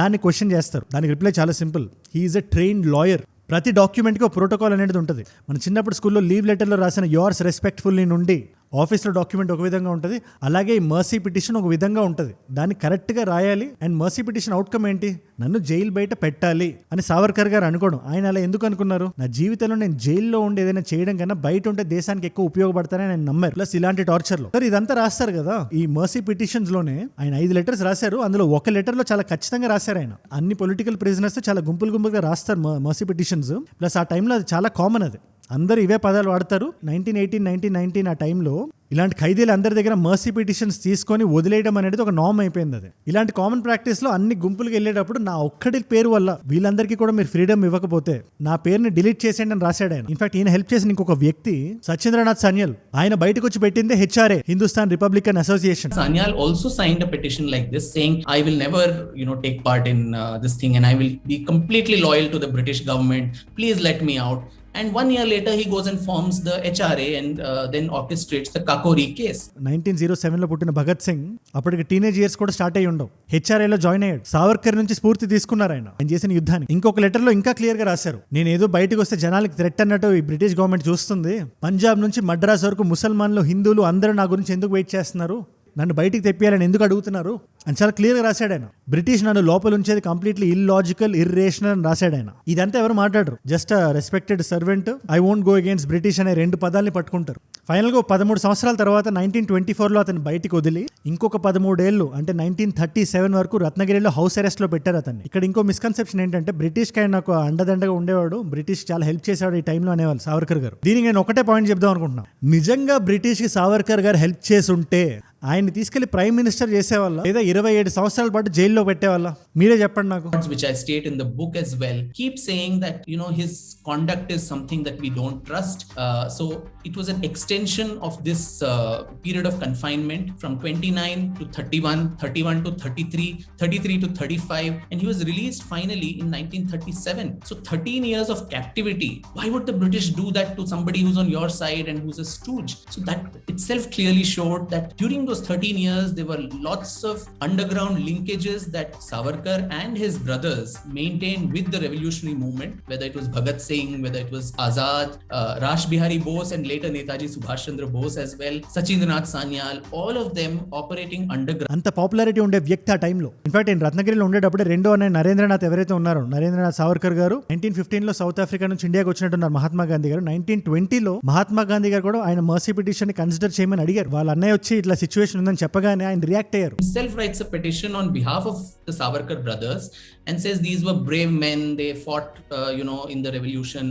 దాన్ని క్వశ్చన్ చేస్తారు. దానికి రిప్లై చాలా simple, he is a trained lawyer. ప్రతి డాక్యుమెంట్కి ఒక ప్రోటోకాల్ అనేది ఉంటుంది. మన చిన్నప్పుడు స్కూల్లో లీవ్ లెటర్లో రాసిన యోర్స్ రెస్పెక్ట్ఫుల్లీ నుండి ఆఫీస్లో డాక్యుమెంట్ ఒక విధంగా ఉంటుంది, అలాగే ఈ మర్సీ పిటిషన్ ఒక విధంగా ఉంటుంది. దాన్ని కరెక్ట్గా రాయాలి. అండ్ మర్సీ పిటిషన్ అవుట్కమ్ ఏంటి? నన్ను జైలు బయట పెట్టాలి అని సావర్కర్ గారు అనుకోవడం. ఆయన అలా ఎందుకు అనుకున్నారు? నా జీవితంలో నేను జైల్లో ఉండి ఏదైనా చేయడం కన్నా బయట ఉంటే దేశానికి ఎక్కువ ఉపయోగపడతానని ఆయన నమ్మారు. ప్లస్ ఇలాంటి టార్చర్లో సార్ ఇదంతా రాస్తారు కదా. ఈ మర్సీ పిటిషన్స్ లోనే ఆయన 5 లెటర్స్ రాశారు. అందులో ఒక లెటర్ లో చాలా ఖచ్చితంగా రాశారు ఆయన. అన్ని పొలిటికల్ ప్రిజనర్స్ చాలా గుంపులుగా రాస్తారు మర్సీ పిటిషన్స్. ప్లస్ ఆ టైంలో అది చాలా కామన్. అది అందరు ఇవే పదాలు వాడతారు. 1918, 1919 ఆ టైంలో ఇలాంటి ఖైదీలు అందరి దగ్గర మర్సీ పిటిషన్స్ తీసుకొని వదిలేయడం అనేది ఒక నార్మ్ అయిపోయింది. అది ఇలాంటి కామన్ ప్రాక్టీస్ లో అన్ని గుంపులకు వెళ్ళేటప్పుడు నా ఒక్కడి పేరు వల్ల వీళ్ళందరికీ కూడా మీరు ఫ్రీడమ్ ఇవ్వకపోతే నా పేరుని డిలీట్ చేసేయండి అని రాశాడు ఆయన. ఇన్ఫాక్ట్ ఈయన హెల్ప్ చేసిన ఇంకొక వ్యక్తి సత్యేంద్రనాథ్ సన్యాల్. ఆయన బయటకు వచ్చి పెట్టిందే HRA, Hindustan Republican association. Sanyal also signed a petition like this saying, I will never take part in this thing and I will be completely loyal to the British government. Please let me out. And 1 year later, he goes and forms the HRA and then orchestrates the Kakori case. 1907లో పుట్టిన భగత్ సింగ్ అప్పటికి teenage years కూడా start అయ్యి ఉండవు. HRAలో join అయ్యాడు. సావర్కర్ నుంచి స్ఫూర్తి తీసుకున్నారు ఆయన చేసిన యుద్ధాన్ని. ఇంకొక లెటర్ లో ఇంకా క్లియర్ గా రాశారు, నేను ఏదో బయటకు వస్తే జనాలకి థ్రెట్ అన్నట్టు ఈ బ్రిటిష్ గవర్నమెంట్ చూస్తుంది. పంజాబ్ నుంచి మద్రాస్ వరకు ముసల్మాన్లు, హిందువులు అందరూ నా గురించి ఎందుకు వెయిట్ చేస్తున్నారు, నన్ను బయటికి తెప్పియాలని ఎందుకు అడుగుతున్నారు అని చాలా క్లియర్గా రాశాడు ఆయన. బ్రిటిష్ నన్ను లోపల ఉంచేది కంప్లీట్లీ ఇల్లాజికల్, ఇర్రేషనల్ అని రాశాడు ఆయన. ఇదంతా ఎవరు మాట్లాడరు, just respected servant, I won't go against British అనే 2 పదాలని పట్టుకుంటారు. ఫైనల్ గా 13 సంవత్సరాల తర్వాత 1924లో అతను బయటికి వదిలి ఇంకొక 13 ఏళ్ళు అంటే 1937 వరకు రత్నగిరిలో హౌస్ అరెస్ట్ లో పెట్టారు అతన్ని. ఇక్కడ ఇంకో మిస్కన్సెప్షన్ ఏంటంటే బ్రిటిష్ కి ఆయన అండదండగా ఉండేవాడు, బ్రిటిష్ చాలా హెల్ప్ చేసేవాడు ఈ టైంలో అనేవాళ్ళు సావర్కర్ గారు. దీనికి నేను ఒకటే పాయింట్ చెప్దాం అనుకుంటున్నాను, నిజంగా బ్రిటిష్ కి సావర్కర్ గారు హెల్ప్ చేసి ఉంటే ఆయన్ని తీసుకెళ్లి ప్రైమ్ మినిస్టర్ చేసేవాళ్ళ లేదా 27 సంవత్సరాల పాటు జైల్లో పెట్టేవాళ్ళ? మీరే చెప్పండి నాకు. Which I state in the book as well, keep saying that his conduct is something that we don't trust. So it was an extension of this period of confinement from 29 to 31, 31 to 33, 33 to 35, and he was released finally in 1937. So 13 years of captivity. Why would the British do that to somebody who's on your side and who's a stooge? So that itself clearly showed that during those 13 years there were lots of underground linkages that Savarkar Savarkar and his brothers maintained with the revolutionary movement, whether it was Bhagat Singh, whether it was Azad, Rash Bihari Bose, and later Netaji Subhash Chandra Bose as well, Sachindranath Sanyal, all of them operating underground. అంత popularity ఉండే వ్యక్తి ఆ టైంలో. In fact నేను రత్నగిరిలో ఉండేటప్పుడు రెండో అనే నరేంద్రనాథ్ ఎవరైతే ఉన్నారో, నరేంద్రనాథ్ సావర్కర్ గారు 1915లో సౌత్ ఆఫ్రికా నుంచి ఇండియాకి వచ్చినట్టున్నారు మహాత్మా గాంధీ గారు. 1920లో మహాత్మా గాంధీ గారు కూడా ఆయన మర్సీ పిటిషన్ ని కన్సిడర్ చేయమని అడిగారు. వాళ్ళ అన్నయ్య వచ్చి ఇట్లా సిచ్యువేషన్ ఉందని చెప్పగానే ఆయన రియాక్ట్ అయ్యారు. Himself writes a petition on behalf of the Savarkar brothers and says these were brave men, they fought in the revolution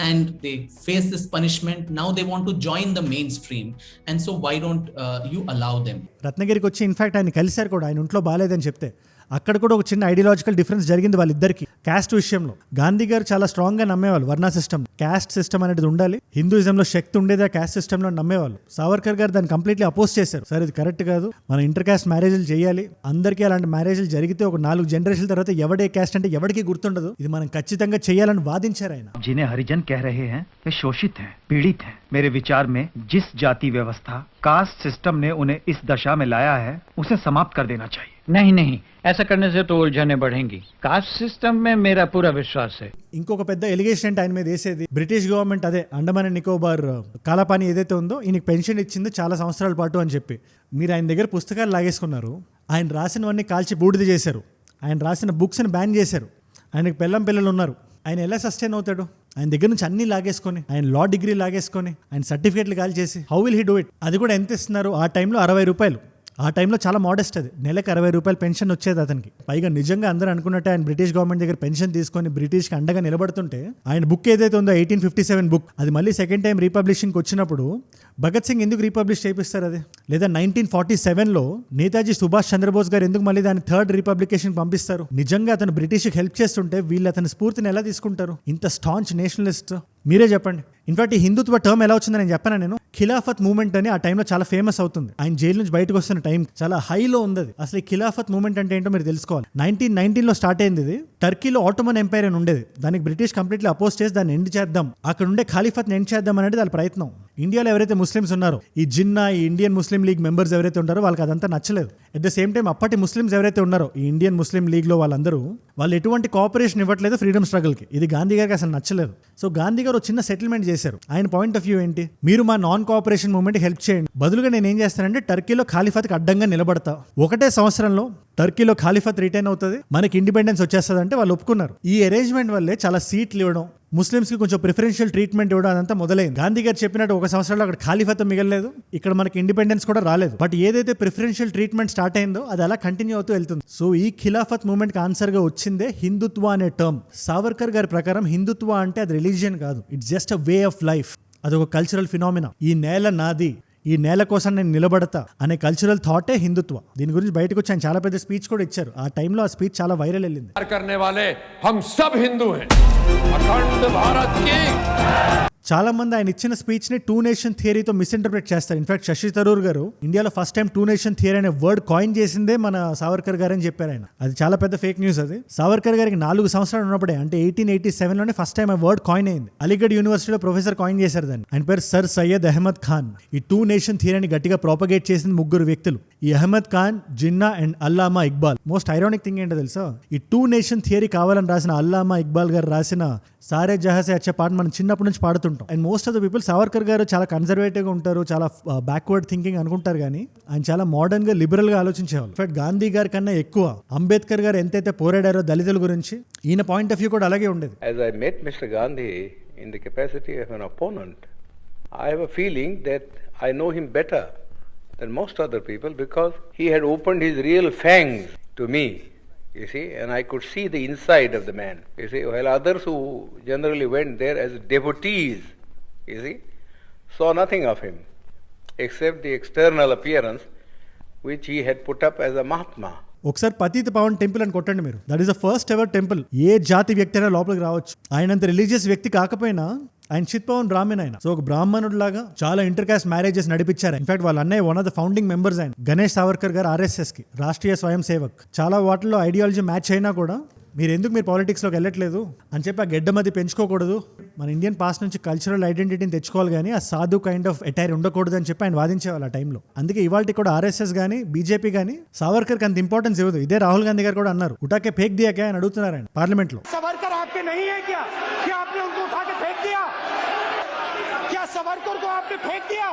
and they faced this punishment, now they want to join the mainstream, and so why don't you allow them. రత్నగిరికి వచ్చి in fact ఆయన కలిశారు కూడా, ఆయన ఇంట్లో బాగాలేదని చెప్తే. అక్కడ కూడా ఒక చిన్న ఐడియాలజికల్ డిఫరెన్స్ జరిగింది వాళ్ళిద్దరికి క్యాస్ట్ విషయంలో. గాంధీ గారు చాలా స్ట్రాంగ్ గా నమ్మేవాళ్ళు వర్ణ సిస్టమ్, క్యాస్ట్ సిస్టమ్ అనేది ఉండాలి, హిందూయిజంలో శక్తి ఉండేది ఆ క్యాస్ట్ సిస్టమ్ లో నమ్మేవాళ్ళు. సావర్కర్ గారు దాన్ని కంప్లీట్లీ అపోజ్ చేశారు. సార్ ఇది కరెక్ట్ కాదు, మనం ఇంటర్ క్యాస్ట్ మ్యారేజ్లు చేయాలి, అందరికీ అలాంటి మ్యారేజ్లు జరిగితే ఒక 4 జనరేషన్ల తర్వాత ఎవడే క్యాస్ట్ అంటే ఎవరికి గుర్తుండదు, ఇది మనం ఖచ్చితంగా చేయాలని వాదించారు ఆయన. जिन्हें हरिजन कह रहे हैं वे शोषित हैं, पीड़ित हैं. मेरे विचार में जिस जाति व्यवस्था कास्ट सिस्टम ने उन्हें इस दशा में लाया है उसे समाप्त कर देना चाहिए. नहीं, ऐसा करने से तो उलझने बढ़ेंगी. कास्ट सिस्टम में मेरा पूरा विश्वास है. ఇంకొక పెద్ద ఎలిగేషన్ అంటే ఆయన మీద వేసేది, బ్రిటిష్ గవర్నమెంట్ అదే అండమాన్ అండ్ నికోబార్ కాలాపాని ఏదైతే ఉందో ఈయనకి పెన్షన్ ఇచ్చింది చాలా సంవత్సరాల పాటు అని చెప్పి. మీరు ఆయన దగ్గర పుస్తకాలు లాగేసుకున్నారు, ఆయన రాసినవన్నీ కాల్చి బూడిద చేశారు, ఆయన రాసిన బుక్స్ని బ్యాన్ చేశారు, ఆయనకు పిల్లలు ఉన్నారు, ఆయన ఎలా సస్టైన్ అవుతాడు? ఆయన దగ్గర నుంచి అన్ని లాగేసుకొని, ఆయన లా డిగ్రీ లాగేసుకొని, ఆయన సర్టిఫికేట్లు కాల్ చేసి how will he do it? అది కూడా ఎంత ఇస్తున్నారు ఆ టైంలో? 60 రూపాయలు. ఆ టైంలో చాలా మోడెస్ట్, అది నెలకు 60 రూపాయలు పెన్షన్ వచ్చేది అతనికి. పైగా నిజంగా అందరూ అనుకున్నట్టే ఆయన బ్రిటిష్ గవర్నమెంట్ దగ్గర పెన్షన్ తీసుకొని బ్రిటిష్కి అండగా నిలబడుతుంటే, ఆయన బుక్ ఏదైతే ఉందో 1857 బుక్, అది మళ్ళీ సెకండ్ టైం రీపబ్లిషింగ్కి వచ్చినప్పుడు భగత్ సింగ్ ఎందుకు రీపబ్లిష్ చేపిస్తారు అది? లేదా 1947లో నేతాజీ సుభాష్ చంద్రబోస్ గారు ఎందుకు మళ్ళీ దాన్ని 3rd రీపబ్లికేషన్ పంపిస్తారు? నిజంగా అతను బ్రిటిష్కి హెల్ప్ చేస్తుంటే వీళ్ళు అతని స్ఫూర్తిని ఎలా తీసుకుంటారు? ఇంత స్టాంచ్ నేషనలిస్ట్, మీరే చెప్పండి. ఇన్ఫాక్ట్ ఈ హిందుత్వ టర్మ్ ఎలా వచ్చిందని నేను చెప్పాను. నేను ఖిలాఫత్ మూవ్మెంట్ అని ఆ టైంలో చాలా ఫేమస్ అవుతుంది. ఆయన జైలు నుంచి బయటకు వస్తున్న టైం చాలా హైలో ఉంది. అసలు ఈ ఖిలాఫత్ మూవ్మెంట్ అంటే ఏంటో మీరు తెలుసుకోవాలి. 1919లో స్టార్ట్ అయింది ఇది. టర్కీలో ఆటోమన్ ఎంపైర్ అని ఉండేది, దానికి బ్రిటిష్ కంప్లీట్లీ అపోజ్ చేసి దాన్ని ఎండ్ చేద్దాం, అక్కడ ఉండే ఖలీఫత్ని ఎండ్ చేద్దాం అనేది వాళ్ళ ప్రయత్నం. ఇండియాలో ఎవరైతే ముస్లిమ్స్ ఉన్నారో, ఈ జిన్నా, ఈ ఇండియన్ ముస్లిం లీగ్ మెంబర్స్ ఎవరైతే ఉంటారో వాళ్ళకి అదంతా నచ్చలేదు. అట్ ద సేమ్ టైం అప్పటి ముస్లిమ్స్ ఎవరైతే ఉన్నారో ఈ ఇండియన్ ముస్లిం లీగ్లో వాళ్ళందరూ వాళ్ళు ఎటువంటి కోఆపరేషన్ ఇవ్వట్లేదు ఫ్రీడమ్ స్ట్రగల్కి. ఇది గాంధీ గారికి అసలు నచ్చలేదు. సో గాంధీ గారు ఒక చిన్న సెటిల్మెంట్ చేశారు. ఆయన పాయింట్ ఆఫ్ వ్యూ ఏంటి? మీరు మా నాన్ కోఆపరేషన్ మూవ్మెంట్ హెల్ప్ చేయండి, బదులుగా నేను ఏం చేస్తానంటే టర్కీలో ఖలీఫత్కి అడ్డంగా నిలబడతా, ఒకటే సంవత్సరంలో టర్కీలో ఖలీఫత్ రిటైన్ అవుతుంది, మనకి ఇండిపెండెన్స్ వచ్చేస్తుంది అంటే వాళ్ళు ఒప్పుకున్నారు. ఈ అరేంజ్మెంట్ వల్లే చాలా సీట్లు ఇవ్వడం, ముస్లిమ్స్కి కొంచెం ప్రిఫరెన్షియల్ ట్రీట్మెంట్ ఇవ్వడం అదంతా మొదలైంది. గాంధీ గారు చెప్పినట్టు ఒక సంవత్సరంలో అక్కడ ఖలీఫత్ మిగలలేదు, ఇక్కడ మనకి ఇండిపెండెన్స్ కూడా రాలేదు. బట్ ఏదైతే ప్రిఫరెన్షియల్ ట్రీట్మెంట్ స్టార్ట్ అయిందో అది అలా కంటిన్యూ అవుతూ వెళ్తుంది. సో ఈ ఖిలాఫత్ మూవ్మెంట్కి ఆన్సర్గా వచ్చిందే హిందుత్వ అనే టర్మ్. సావర్కర్ గారి ప్రకారం హిందుత్వ అంటే అది రిలీజియన్ కాదు, it's just a way of life, అదొక కల్చరల్ ఫినామినా. ఈ నేల నాది, ఈ నేల కోసం నేను నిలబడతా అనే కల్చరల్ థాటే హిందుత్వ. దీని గురించి బయటకు వచ్చి ఆయన చాలా పెద్ద స్పీచ్ కూడా ఇచ్చారు. ఆ టైంలో ఆ స్పీచ్ చాలా వైరల్ వెళ్ళింది. करने वाले हम सब हिंदू हैं, अखंड भारत की. చాలా మంది ఆయన ఇచ్చిన స్పీచ్ ని 2 నేషన్ థియరీతో మిస్ఇంటర్ప్రిట్ చేస్తారు. ఇన్ఫాక్ట్ శశి థరూర్ గారు ఇండియాలో ఫస్ట్ టైం 2 నేషన్ థియరీ అనే వర్డ్ కాయిన్ చేసిందే మన సావర్కర్ గారు అని చెప్పారు ఆయన. అది చాలా పెద్ద ఫేక్ న్యూస్. అది సావర్కర్ గారికి 4 సంవత్సరాలు ఉన్నప్పుడే, అంటే 1887లోనే ఫస్ట్ టైం ఆ వర్డ్ కాయిన్ అయింది. అలీగఢ్ యూనివర్సిటీలో ప్రొఫెసర్ కాయిన్ చేశారు దాన్ని. ఆయన పేరు సర్ సయ్యద్ అహ్మద్ ఖాన్. ఈ 2 నేషన్ థియరీని గట్టిగా ప్రాపగేట్ చేసింది 3 వ్యక్తులు, ఈ Ahmad Khan, Jinnah and Allama Iqbal. Most ironic thing ఏంటో తెలుసా, ఈ 2 నేషన్ థియరీ కావాలని రాసిన అల్లామా ఇక్బాల్ గారు రాసిన సారే జహాసే అచ్చే పాట మనం చిన్నప్పటి నుంచి పాడుతుంటాం. And most of the people Savarkar గారు చాలా కన్జర్వేటివ్గా ఉంటారు, చాలా బ్యాక్వర్డ్ థింకింగ్ అనుకుంటారు, కానీ ఆయన చాలా మోడర్న్ గా లిబరల్ గా ఆలోచించేవాళ్ళు. ఇన్ఫాక్ట్ గాంధీ గారి కన్నా ఎక్కువ అంబేద్కర్ గారు ఎంతైతే పోరాడారో దళితుల గురించి, ఈయన పాయింట్ ఆఫ్ వ్యూ కూడా అలాగే ఉండేది. As I met Mr. Gandhi in the capacity of an opponent, I have a feeling that I know him better than most other people because he had opened his real fangs to me. You see, and I could see the inside of the man. You see, while others who generally went there as devotees, you see, saw nothing of him except the external appearance which he had put up as a Mahatma. ఒకసారి పతిత Pawan temple అని కొట్టండి మీరు, that is the first ever temple. ఏ జాతి వ్యక్తి అయినా లోపలికి రావచ్చు. ఆయనంత రిలీజియస్ వ్యక్తి కాకపోయినా ఆయన చిత్పవన్ బ్రాహ్మణ్ ఆయన. సో ఒక బ్రాహ్మణుడు లాగా చాలా ఇంటర్ కాస్ట్ మ్యారేజెస్ నడిపించారు. ఇన్ఫాక్ట్ వాళ్ళ అన్నయ్య one of the founding members ఆయన. గణేష్ సావర్కర్ గారు RSS కి, రాష్ట్రీయ స్వయం సేవక్. చాలా వాటిల్లో ఐడియాలజీ మ్యాచ్ అయినా కూడా మీరు పాలిటిక్స్లోకి వెళ్ళట్లేదు అని చెప్పి ఆ గెడ్డమది పెంచుకోకూడదు, మన ఇండియన్ పాస్ట్ నుంచి కల్చరల్ ఐడెంటిటీని తెచ్చుకోవాలి కానీ ఆ సాధు కైండ్ ఆఫ్ అటైర్ ఉండకూడదు అని చెప్పి ఆయన వాదించేవాళ్ళు ఆ టైంలో. అందుకే ఇవాళ కూడా ఆర్ఎస్ఎస్ కానీ బీజేపీ కానీ సావర్కర్కి అంత ఇంపార్టెన్స్ ఇవ్వదు. ఇదే రాహుల్ గాంధీ గారు కూడా అన్నారు, ఉటాకే ఫేక్ దియా క్యా అని అడుగుతున్నారు ఆయన పార్లమెంట్ లో. सावरकर आपके नहीं है क्या आपने उनको उठा के फेंक दिया? क्या सावरकर को आपने फेंक दिया?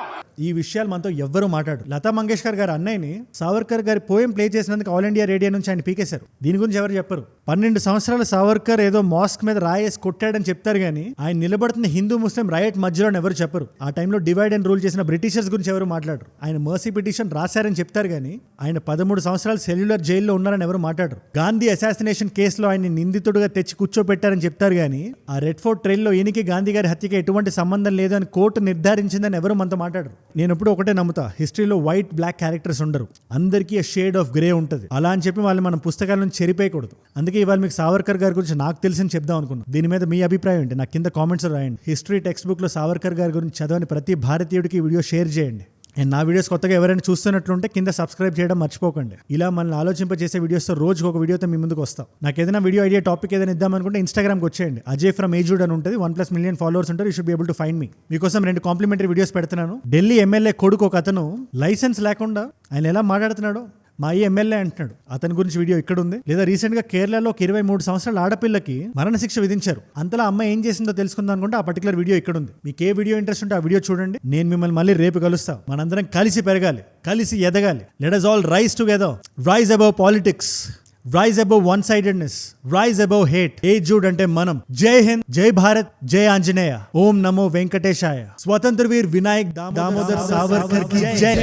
ఈ విషయాలు మనతో ఎవ్వరూ మాట్లాడు. లతా మంగేష్కర్ గారు అన్నయ్యని సావర్కర్ గారి పోయం ప్లే చేసినందుకు ఆల్ ఇండియా రేడియో నుంచి ఆయన పీకేశారు. దీని గురించి ఎవరు చెప్పరు. 12 సంవత్సరాలు సావర్కర్ ఏదో మాస్క్ మీద రాయేసి కొట్టాడని చెప్తారు కానీ ఆయన నిలబడుతున్న హిందూ ముస్లిం రైట్ మధ్యలో ఎవరు చెప్పరు. ఆ టైంలో డివైడ్ అండ్ రూల్ చేసిన బ్రిటిషర్స్ గురించి ఎవరు మాట్లాడరు. ఆయన మర్సీ పిటిషన్ రాశారని చెప్తారు కానీ ఆయన 13 సంవత్సరాలు సెల్యులర్ జైల్లో ఉన్నారని ఎవరు మాట్లాడరు. గాంధీ అసాసినేషన్ కేసులో ఆయన నిందితుడుగా తెచ్చి కూర్చోబెట్టారని చెప్తారు కానీ ఆ రెడ్ ఫోర్ట్ ట్రైల్లో ఈయనకి గాంధీ గారి హత్యకి ఎటువంటి సంబంధం లేదని కోర్టు నిర్ధారించిందని ఎవరు మనతో మాట్లాడరు. నేను ఎప్పుడు ఒకటే నమ్ముతా, హిస్టరీలో వైట్ బ్లాక్ క్యారెక్టర్స్ ఉండరు, అందరికీ ఆ షేడ్ ఆఫ్ గ్రే ఉంటుంది. అలా అని చెప్పి వాళ్ళు మనం పుస్తకాల నుంచి చెరిపేయకూడదు. అందుకే ఇవాళ మీకు సావర్కర్ గారి గురించి నాకు తెలిసి చెప్దాం అనుకున్నాను. దీని మీద మీ అభిప్రాయం ఏంటి నాకు కింద కామెంట్స్ రాయండి. హిస్టరీ టెక్స్ట్ బుక్ లో సావర్కర్ గారి గురించి చదవని ప్రతి భారతీయుడికి వీడియో షేర్ చేయండి. అండ్ నా వీడియోస్ కొత్తగా ఎవరైనా చూస్తున్నట్లుంటే కింద సబ్స్క్రైబ్ చేయడం మర్చిపోకండి. ఇలా మనల్ని ఆలోచింపజేసే వీడియోస్తో రోజుకు ఒక వీడియోతో మీ ముందుకు వస్తాం. నాకు ఏదైనా వీడియో ఐడియా టాపిక్ ఏదైనా ఇద్దామనుకుంటే ఇన్స్టాగ్రామ్కి వచ్చేయండి. అజయ్ ఫ్రమ్ ఏజుడ్ అని ఉంటుంది. 1+ మిలియన్ ఫాలోవర్స్ ఉంటారు. You should be able to find me. మీకోసం 2 కాంప్లిమెంటరీ వీడియోస్ పెడుతున్నాను. ఢిల్లీ ఎమ్మెల్యే కొడుకు ఒక అతను లైసెన్స్ లేకుండా ఆయన ఎలా మాట్లాడుతున్నాడో మా ఈ ఎమ్మెల్యే అంటున్నాడు. అతని గురించి వీడియో ఇక్కడ ఉంది. లేదా రీసెంట్ గా కేరళలో 23 సంవత్సరాల ఆడపిల్లకి మరణశిక్ష విధించారు. అంతలా అమ్మాయి ఏం చేసిందో తెలుసుకుందాం అనుకుంటే ఆ పర్టికులర్ వీడియో ఇక్కడ ఉంది. మీకు ఏ వీడియో ఇంట్రెస్ట్ ఉంటే ఆ వీడియో చూడండి. నేను మిమ్మల్ని మళ్ళీ రేపు కలుస్తాం. మనందరం కలిసి పెరగాలి, కలిసి ఎదగాలి. Let us all rise together. Rise above politics. Rise above one-sidedness. Rise above hate. ఏజుడ్ అంటే మనం. జై హింద్, జై భారత్, జై ఆంజనేయ. ఓం నమో వెంకటేశాయ. స్వతంత్ర వీర్ వినాయక్ దామోదర్ సావర్కర్ కి జై.